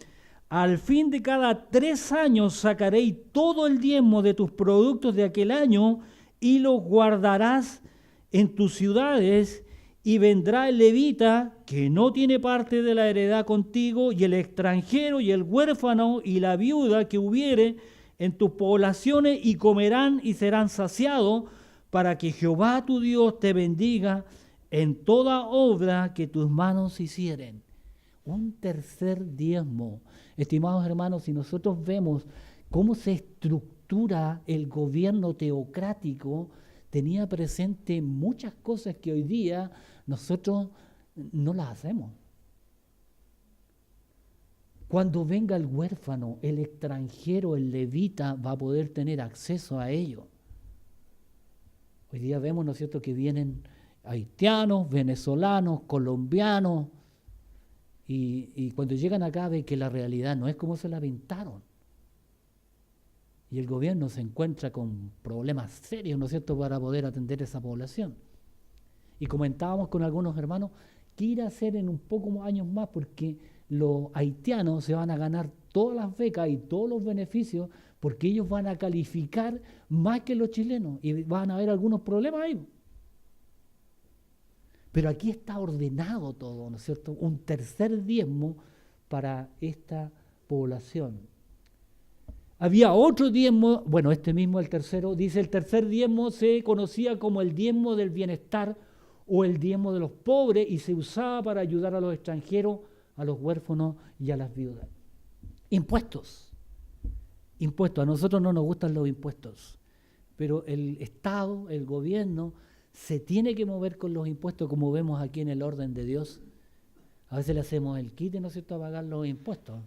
al fin de cada 3 años sacaréis todo el diezmo de tus productos de aquel año y los guardarás en tus ciudades, y vendrá el levita que no tiene parte de la heredad contigo, y el extranjero y el huérfano y la viuda que hubiere en tus poblaciones, y comerán y serán saciados, para que Jehová tu Dios te bendiga en toda obra que tus manos hicieren. Un tercer diezmo. Estimados hermanos, si nosotros vemos cómo se estructura el gobierno teocrático, tenía presente muchas cosas que hoy día nosotros no las hacemos. Cuando venga el huérfano, el extranjero, el levita, va a poder tener acceso a ello. Hoy día vemos, ¿no es cierto?, que vienen haitianos, venezolanos, colombianos, y cuando llegan acá ven que la realidad no es como se la pintaron. Y el gobierno se encuentra con problemas serios, ¿no es cierto?, para poder atender esa población. Y comentábamos con algunos hermanos qué ir a hacer en un poco años más, porque los haitianos se van a ganar todas las becas y todos los beneficios, porque ellos van a calificar más que los chilenos y van a haber algunos problemas ahí. Pero aquí está ordenado todo, ¿no es cierto? Un tercer diezmo para esta población. Había otro diezmo, bueno, este mismo, el tercero, dice el tercer diezmo se conocía como el diezmo del bienestar o el diezmo de los pobres y se usaba para ayudar a los extranjeros, a los huérfanos y a las viudas. Impuestos. Impuestos. A nosotros no nos gustan los impuestos, pero el Estado, el gobierno, se tiene que mover con los impuestos, como vemos aquí en el orden de Dios. A veces le hacemos el quite, ¿no es cierto?, a pagar los impuestos.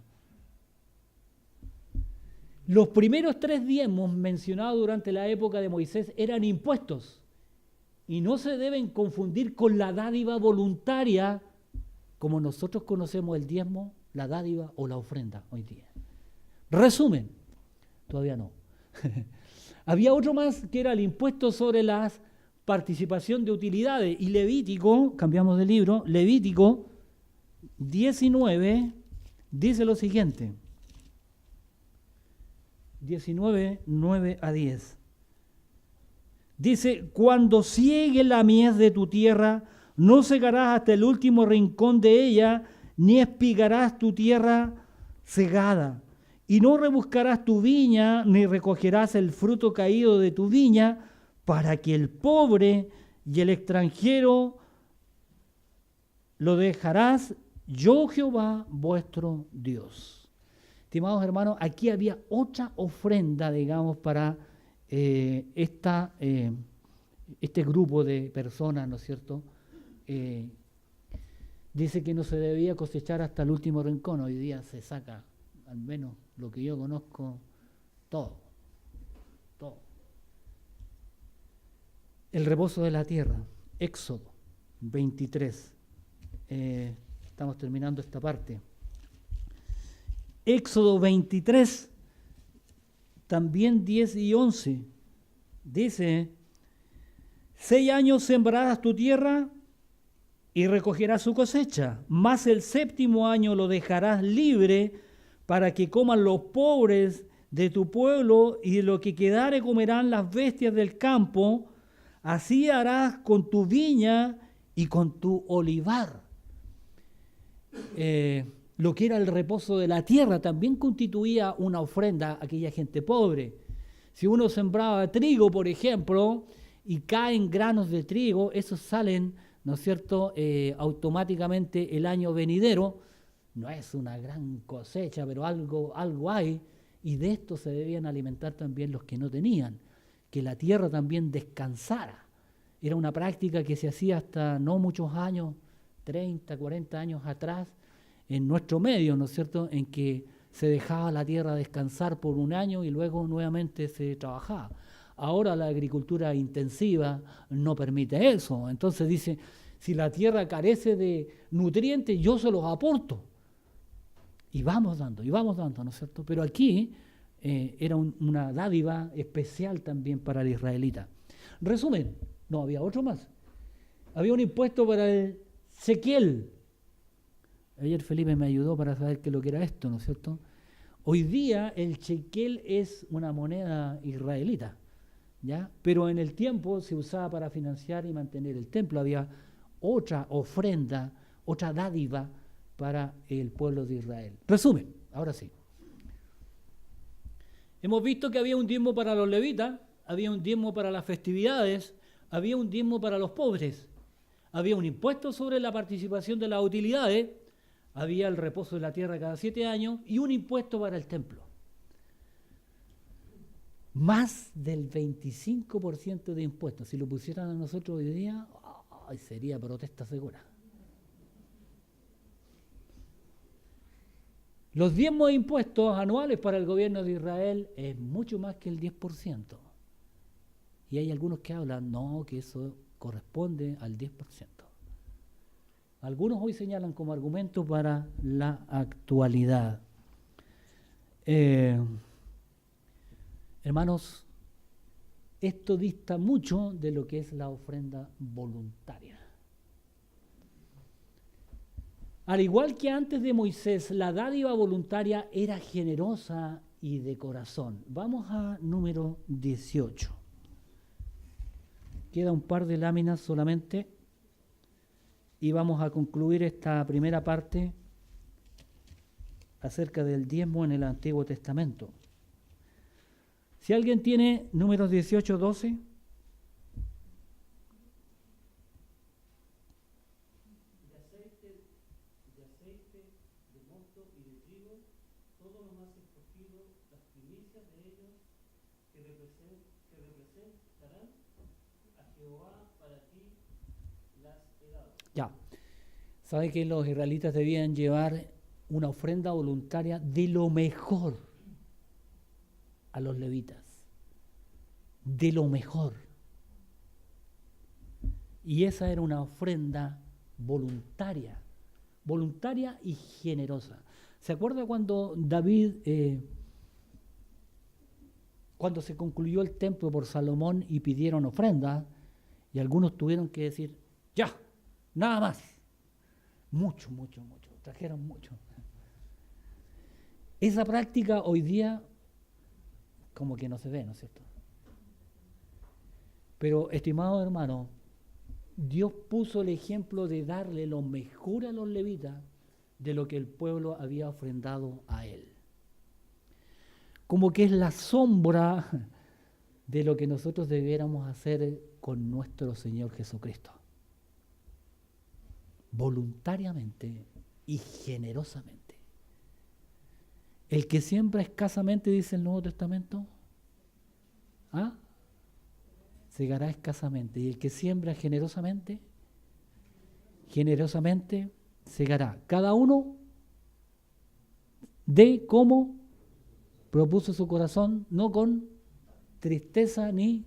Los primeros 3 diezmos mencionados durante la época de Moisés eran impuestos y no se deben confundir con la dádiva voluntaria, como nosotros conocemos el diezmo, la dádiva o la ofrenda hoy día. Resumen, todavía no. Había otro más que era el impuesto sobre la participación de utilidades, y Levítico, cambiamos de libro, Levítico 19 dice lo siguiente. 19, 9 a 10. Dice: cuando ciegue la mies de tu tierra, no segarás hasta el último rincón de ella, ni espigarás tu tierra cegada, y no rebuscarás tu viña, ni recogerás el fruto caído de tu viña, para que el pobre y el extranjero lo dejarás, yo Jehová vuestro Dios. Estimados hermanos, aquí había otra ofrenda, digamos, para este grupo de personas, ¿no es cierto?, dice que no se debía cosechar hasta el último rincón. Hoy día se saca, al menos lo que yo conozco, todo. El reposo de la tierra, Éxodo 23. Estamos terminando esta parte. Éxodo 23, también 10 y 11, dice: 6 años sembrarás tu tierra y recogerás su cosecha, mas el 7º año lo dejarás libre para que coman los pobres de tu pueblo, y de lo que quedare comerán las bestias del campo. Así harás con tu viña y con tu olivar. Lo que era el reposo de la tierra también constituía una ofrenda a aquella gente pobre. Si uno sembraba trigo, por ejemplo, y caen granos de trigo, esos salen, ¿no es cierto?, automáticamente el año venidero. No es una gran cosecha, pero algo hay, y de esto se debían alimentar también los que no tenían, que la tierra también descansara. Era una práctica que se hacía hasta no muchos años, 30, 40 años atrás, en nuestro medio, ¿no es cierto?, en que se dejaba la tierra descansar por un año y luego nuevamente se trabajaba. Ahora la agricultura intensiva no permite eso. Entonces dice, si la tierra carece de nutrientes, yo se los aporto. Y vamos dando, ¿no es cierto? Pero aquí era una dádiva especial también para el israelita. Resumen, no había otro más. Había un impuesto para el sequel. Ayer Felipe me ayudó para saber qué es lo que era esto, ¿no es cierto? Hoy día el shekel es una moneda israelita, ¿ya? Pero en el tiempo se usaba para financiar y mantener el templo. Había otra ofrenda, otra dádiva para el pueblo de Israel. Resumen, ahora sí. Hemos visto que había un diezmo para los levitas, había un diezmo para las festividades, había un diezmo para los pobres, había un impuesto sobre la participación de las utilidades, había el reposo de la tierra cada 7 años y un impuesto para el templo. Más del 25% de impuestos. Si lo pusieran a nosotros hoy día, sería protesta segura. Los diezmos de impuestos anuales para el gobierno de Israel es mucho más que el 10%. Y hay algunos que hablan, no, que eso corresponde al 10%. Algunos hoy señalan como argumento para la actualidad. Hermanos, esto dista mucho de lo que es la ofrenda voluntaria. Al igual que antes de Moisés, la dádiva voluntaria era generosa y de corazón. Vamos a número 18. Queda un par de láminas solamente y vamos a concluir esta primera parte acerca del diezmo en el Antiguo Testamento. Si alguien tiene números 18, 12. De mosto y de trigo, todo lo más escogido, las primicias de ellos que representarán a Jehová para ti las he dado. Ya. ¿Sabe que los israelitas debían llevar una ofrenda voluntaria de lo mejor a los levitas? De lo mejor. Y esa era una ofrenda voluntaria y generosa. ¿Se acuerda cuando David, cuando se concluyó el templo por Salomón y pidieron ofrenda, y algunos tuvieron que decir, ya, nada más? Mucho, trajeron mucho. Esa práctica hoy día como que no se ve, ¿no es cierto? Pero, estimados hermanos, Dios puso el ejemplo de darle lo mejor a los levitas de lo que el pueblo había ofrendado a él. Como que es la sombra de lo que nosotros debiéramos hacer con nuestro Señor Jesucristo. Voluntariamente y generosamente. El que siembra escasamente, dice el Nuevo Testamento, ¿ah? Segará escasamente. Y el que siembra generosamente, generosamente segará. Cada uno de como propuso su corazón, no con tristeza ni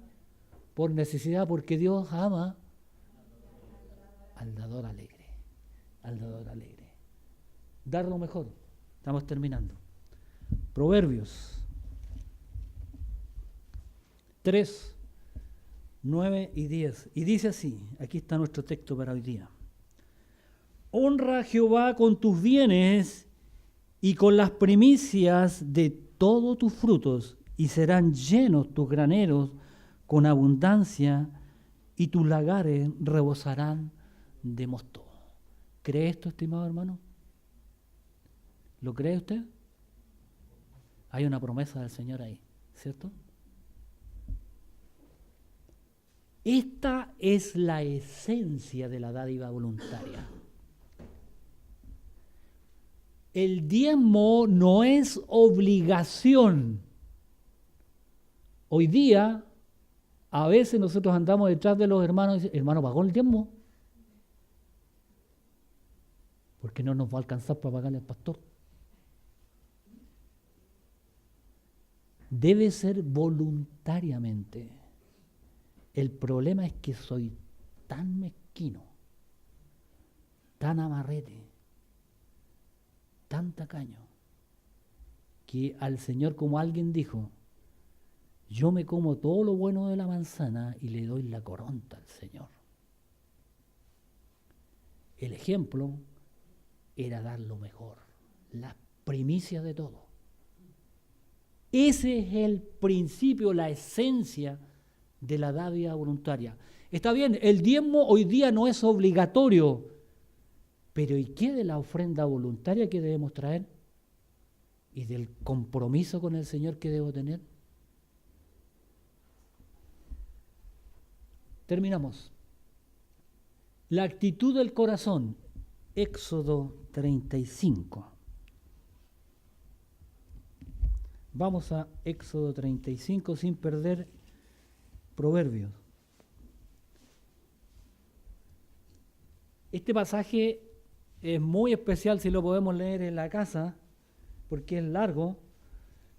por necesidad, porque Dios ama al dador alegre. Al dador alegre. Dar lo mejor. Estamos terminando. Proverbios 3, 9 y 10. Y dice así, aquí está nuestro texto para hoy día. Honra a Jehová con tus bienes y con las primicias de todos tus frutos, y serán llenos tus graneros con abundancia, y tus lagares rebosarán de mosto. ¿Cree esto, estimado hermano? ¿Lo cree usted? Hay una promesa del Señor ahí, ¿cierto? Esta es la esencia de la dádiva voluntaria. El diezmo no es obligación. Hoy día, a veces nosotros andamos detrás de los hermanos y decimos, hermano, ¿pagó el diezmo? Porque no nos va a alcanzar para pagarle al pastor. Debe ser voluntariamente. El problema es que soy tan mezquino, tan amarrete, tan tacaño, que al Señor, como alguien dijo, yo me como todo lo bueno de la manzana y le doy la coronta al Señor. El ejemplo era dar lo mejor, las primicias de todo. Ese es el principio, la esencia de la dádiva voluntaria. Está bien, el diezmo hoy día no es obligatorio, pero ¿y qué de la ofrenda voluntaria que debemos traer? ¿Y del compromiso con el Señor que debo tener? Terminamos. La actitud del corazón, Éxodo 35. Vamos a Éxodo 35 sin perder Proverbios. Este pasaje es muy especial si lo podemos leer en la casa, porque es largo,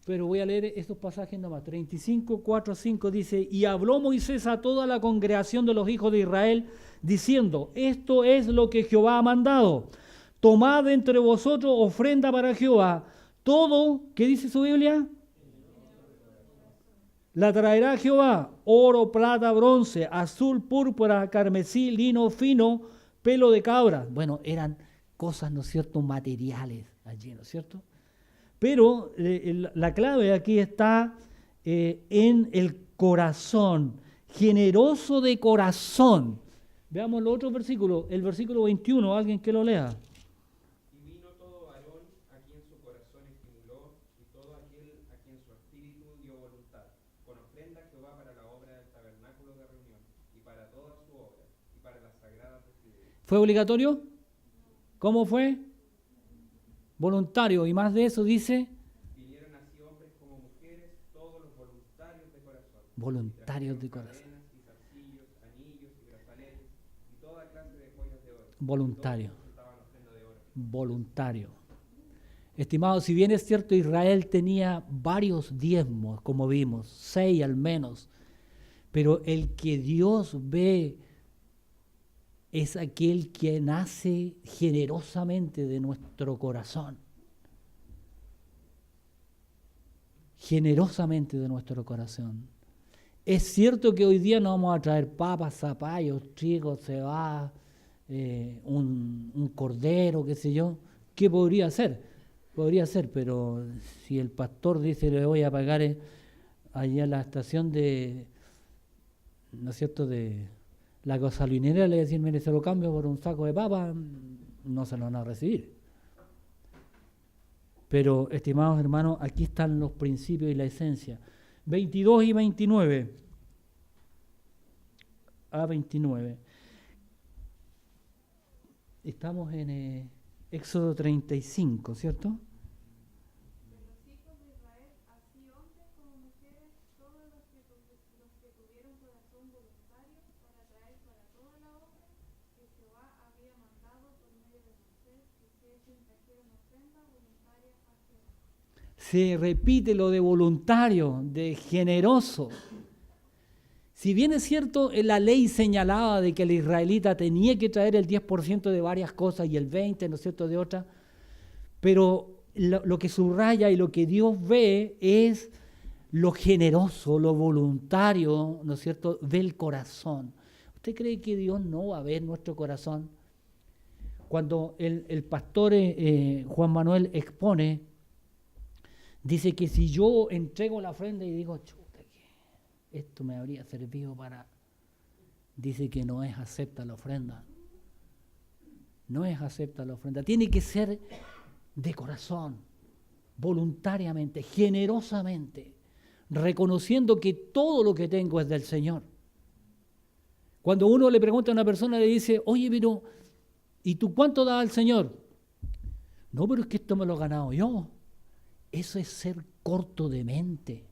pero voy a leer estos pasajes nomás. 35, 4 a 5 dice, y habló Moisés a toda la congregación de los hijos de Israel, diciendo, esto es lo que Jehová ha mandado, tomad entre vosotros ofrenda para Jehová, todo, ¿qué dice su Biblia? La traerá Jehová, oro, plata, bronce, azul, púrpura, carmesí, lino fino, pelo de cabra. Bueno, eran cosas, ¿no es cierto?, materiales allí, ¿no es cierto? Pero la clave aquí está en el corazón, generoso de corazón. Veamos el otro versículo, el versículo 21, alguien que lo lea. Y vino todo varón a quien su corazón estimuló, y todo aquel a quien su espíritu dio voluntad, con ofrenda a Jehová para la obra del tabernáculo de reunión, y para toda su obra, y para las sagradas vestiduras. ¿Fue obligatorio? ¿Cómo fue? Voluntario. Y más de eso dice, Vinieron así hombres como mujeres, todos los voluntarios de corazón. voluntarios de Y trajeron corazón. cadenas y zarcillos, anillos y brazaletes, y toda clase de joyas de oro. Voluntario. Todos presentaban ofrenda de oro. Voluntario. Estimados, si bien es cierto, Israel tenía varios diezmos, como vimos, 6 al menos, pero el que Dios ve es aquel que nace generosamente de nuestro corazón. Generosamente de nuestro corazón. Es cierto que hoy día no vamos a traer papas, zapallos, trigo, cebada, un cordero, qué sé yo. ¿Qué podría ser? Podría ser, pero si el pastor dice le voy a pagar allá en la estación de, ¿no es cierto?, de la gasolinera, le decir, mire, se lo cambio por un saco de papas, no se lo van a recibir. Pero, estimados hermanos, aquí están los principios y la esencia. 22 y 29. A 29. Estamos en Éxodo 35, ¿cierto? De los hijos de Israel, así hombres como mujeres, todos los que con se repite lo de voluntario, de generoso. Si bien es cierto, la ley señalaba de que el israelita tenía que traer el 10% de varias cosas y el 20%, ¿no es cierto?, de otras, pero lo que subraya y lo que Dios ve es lo generoso, lo voluntario, ¿no es cierto?, del corazón. ¿Usted cree que Dios no va a ver nuestro corazón? Cuando el pastor Juan Manuel expone, dice que si yo entrego la ofrenda y digo, chuta, que esto me habría servido para... Dice que no es acepta la ofrenda. No es acepta la ofrenda. Tiene que ser de corazón, voluntariamente, generosamente, reconociendo que todo lo que tengo es del Señor. Cuando uno le pregunta a una persona, le dice, oye, pero, ¿y tú cuánto das al Señor? No, pero es que esto me lo he ganado yo. Eso es ser corto de mente.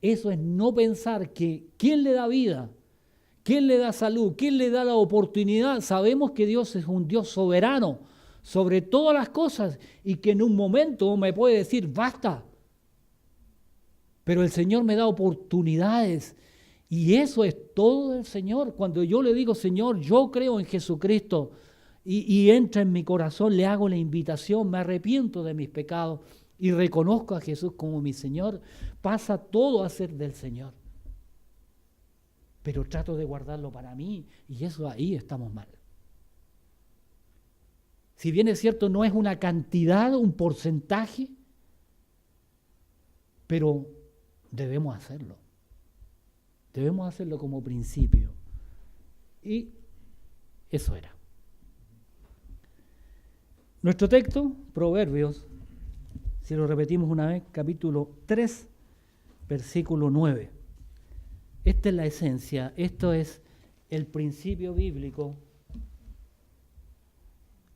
Eso es no pensar que ¿quién le da vida? ¿Quién le da salud? ¿Quién le da la oportunidad? Sabemos que Dios es un Dios soberano sobre todas las cosas y que en un momento me puede decir, basta. Pero el Señor me da oportunidades y eso es todo del Señor. Cuando yo le digo, Señor, yo creo en Jesucristo y entra en mi corazón, le hago la invitación, me arrepiento de mis pecados y reconozco a Jesús como mi Señor, pasa todo a ser del Señor. Pero trato de guardarlo para mí y eso ahí estamos mal. Si bien es cierto, no es una cantidad, un porcentaje, pero debemos hacerlo. Debemos hacerlo como principio. Y eso era. Nuestro texto, Proverbios, si lo repetimos una vez, capítulo 3, versículo 9. Esta es la esencia, esto es el principio bíblico.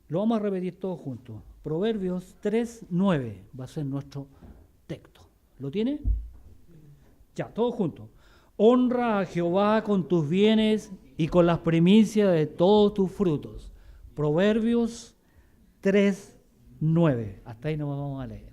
Lo vamos a repetir todos juntos. Proverbios 3, 9 va a ser nuestro texto. ¿Lo tiene? Ya, todos juntos. Honra a Jehová con tus bienes y con las primicias de todos tus frutos. Proverbios 3, 9. Hasta ahí nos vamos a leer.